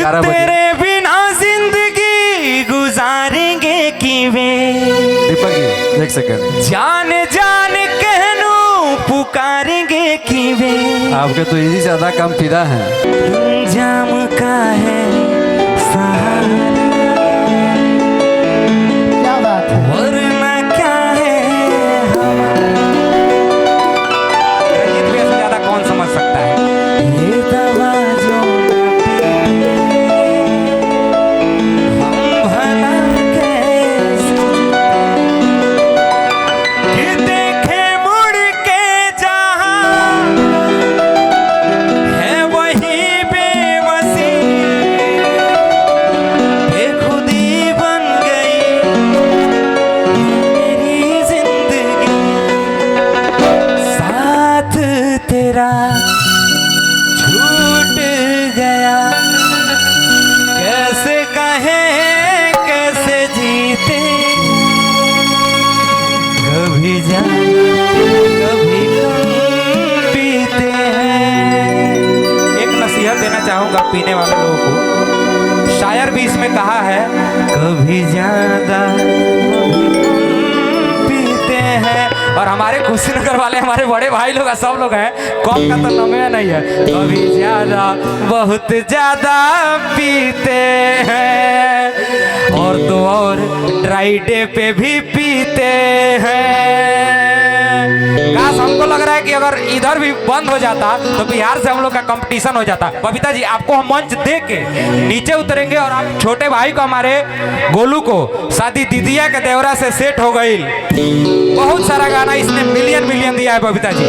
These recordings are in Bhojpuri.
तेरे बिना जिंदगी गुजारेंगे किवे। दीपक जी एक सेकंड, जान जान कहनू पुकारेंगे किवे। आपके तो इसी ज्यादा कम फिदा है। जाम का है सहारा, क्या बात है। वरना क्या है हमारा। रंजीत भैया से ज्यादा कौन समझ सकता है। ये दवा जो हम भला कैसे कि देखे मुड़ के जहां है वही बेबसी, बेखुदी बन गई मेरी जिंदगी। साथ तेरा छूट गया, कैसे कहें कैसे जीते। कभी जान कभी गम पीते हैं। एक नसीहत देना चाहूंगा पीने वाले लोगों को। शायर भी इसमें कहा है, कभी ज्यादा पीते हैं। और हमारे कुशीनगर वाले हमारे बड़े भाई लोग सब लोग हैं, कौन का तो नाम नहीं है। कभी ज्यादा बहुत ज्यादा पीते हैं, और तो और ड्राई डे पे भी पीते हैं। काश हमको लग रहा है कि अगर इधर भी बंद हो जाता तो बिहार से हम लोग का कंपटीशन हो जाता। बबीता जी आपको हम मंच दे के नीचे उतरेंगे, और आप छोटे भाई को, हमारे गोलू को शादी दीदिया के देवरा से सेट हो गई। बहुत सारा गाना इसने मिलियन मिलियन दिया है बबीता जी।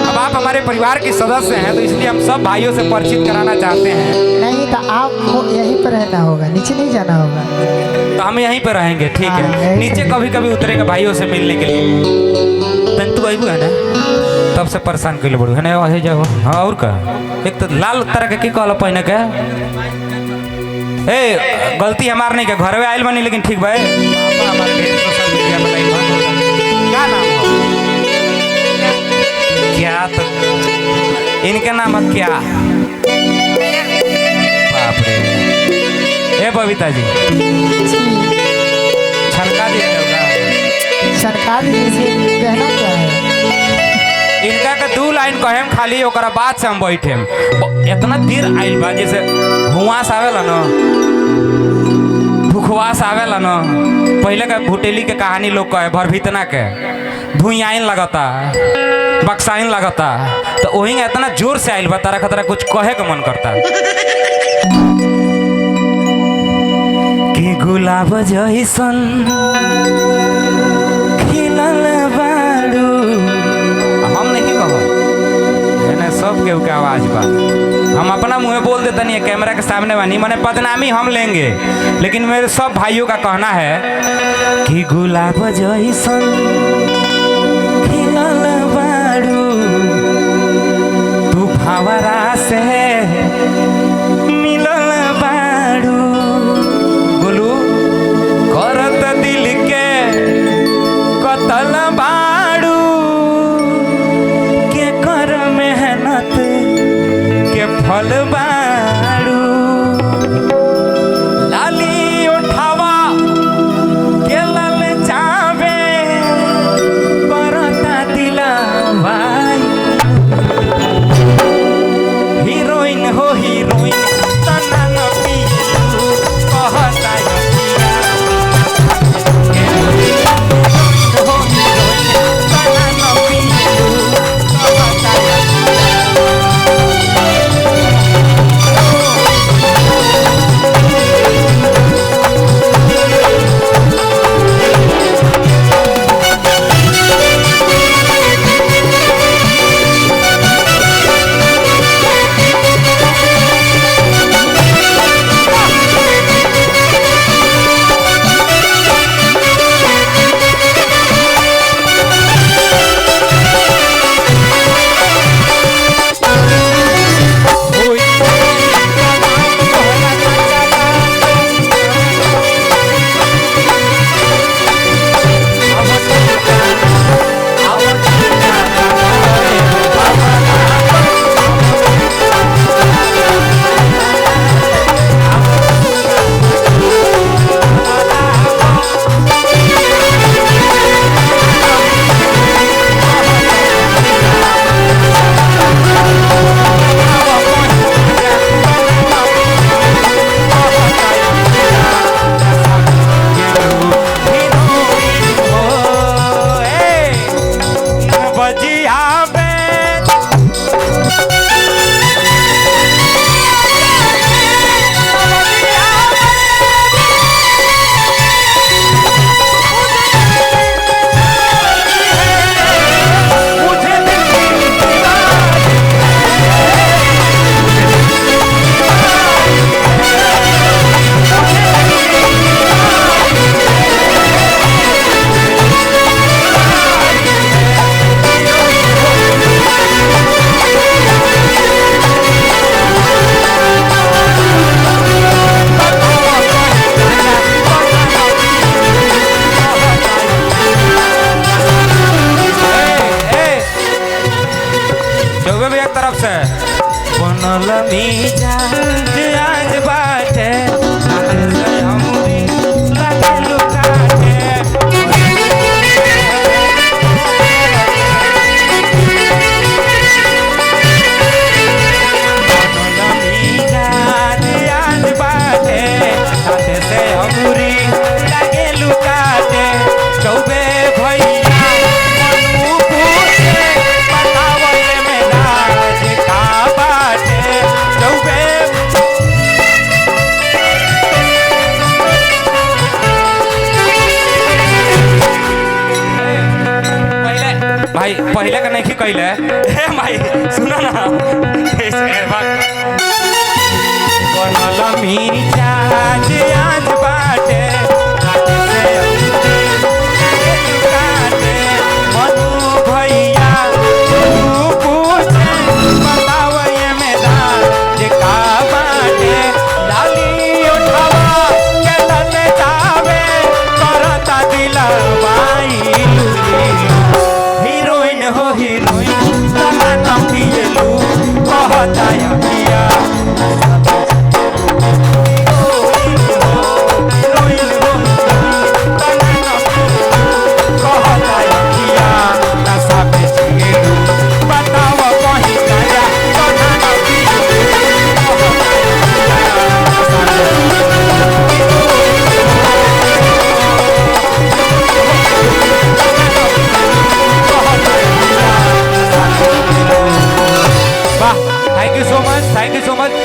अब आप हमारे परिवार के सदस्य हैं तो इसलिए हम सब भाइयों से परिचित कराना चाहते हैं। नहीं तो आपको यहीं पर रहना होगा, नीचे नहीं जाना होगा। तो हम यहीं पर रहेंगे, ठीक हाँ, है। यहीं नीचे पर। कभी कभी उतरेंगे भाइयों से मिलने के लिए। तंतु आइबू है ना, तब से परेशान कर बड़ू है ना। वही जाओ। हाँ और का एक तो लाल तरह के की कहल पहने के। ए गलती हमार नहीं के, घर में आयल बनी लेकिन ठीक भाई। क्या नाम है? क्या तो इनका नाम है क्या? बाप रे। ए बबीता जी छनका दिया जाओगा। सरकार दीजिए, कहना क्या है। इनका के 2 लाइन कहेम खाली, ओकरा बाद से हम बैठेम। इतना देर आइल बा जैसे हुआस आवेला न, भूखवास आवेला न। पहले का भुटेली के कहानी लोग कहे, भरभितना के भुइयाइन लगता, बक्साइन लगता। तो वही इतना जोर से आइल बा, तारा खतरा कुछ कहे का मन करता कि गुलाब जइसन खिलल बारू। हम नहीं कहो है सब केहू के आवाज बा। हम अपना मुँह बोल देते नहीं, कैमरा के सामने बानी, मैंने बदनामी हम लेंगे। लेकिन मेरे सब भाइयों का कहना है कि गुलाब जइसन खिलल बारू, तू भंवरा से मिलल बारू। बोलू करत दिल के कतल बारू, के कर मेहनत के फल बारू। लाली उठावा के लल जावे, करता दिलवा हीरो पहले का नहीं कैले हे माई सुनो ना बनल मिर्चा